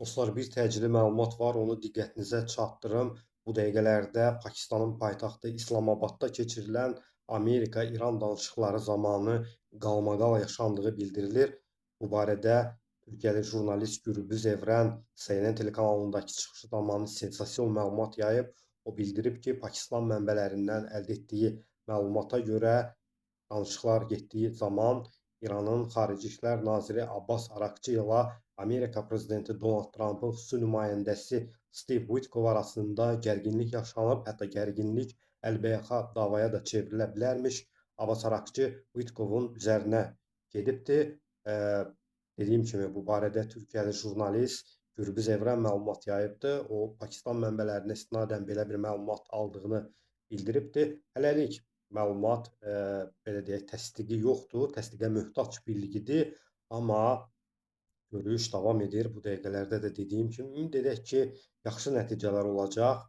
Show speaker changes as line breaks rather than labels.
Dostlar, bir təcili məlumat var, onu diqqətinizə çatdırım. Bu dəqiqələrdə Pakistanın paytaxtı İslamabadda keçirilən Amerika-İran danışıqları zamanı qalmaqal yaşandığı bildirilir. Bu barədə Türkiyəli jurnalist Gürbüz Evrən CNN telekanalındakı çıxışı zamanı sensasiyon məlumat yayıb. O bildirib ki, Pakistan mənbələrindən əldə etdiyi məlumata görə danışıqlar getdiyi zaman İranın Xarici İşlər naziri Abbas Araqçı ilə Amerika prezidenti Donald Trampın xüsusi nümayəndəsi Steve Witkoff arasında gərginlik yaşanıb, hətta gərginlik əlbəyaxa davaya da çevrilə bilərmiş. Abbas Araqçı Witkoffun üzərinə gedibdi. Dediyim kimi, bu barədə Türkiyəli jurnalist Gürbüz Evrən məlumat yayıbdı. O, Pakistan mənbələrinə istinadən belə bir məlumat aldığını bildiribdi. Hələlik məlumat belə deyək, təsdiqi yoxdur, təsdiqə möhtac bilgidir, amma görüş davam edir. Bu dəqiqələrdə də dediyim kimi, ümid edək ki, yaxşı nəticələr olacaq.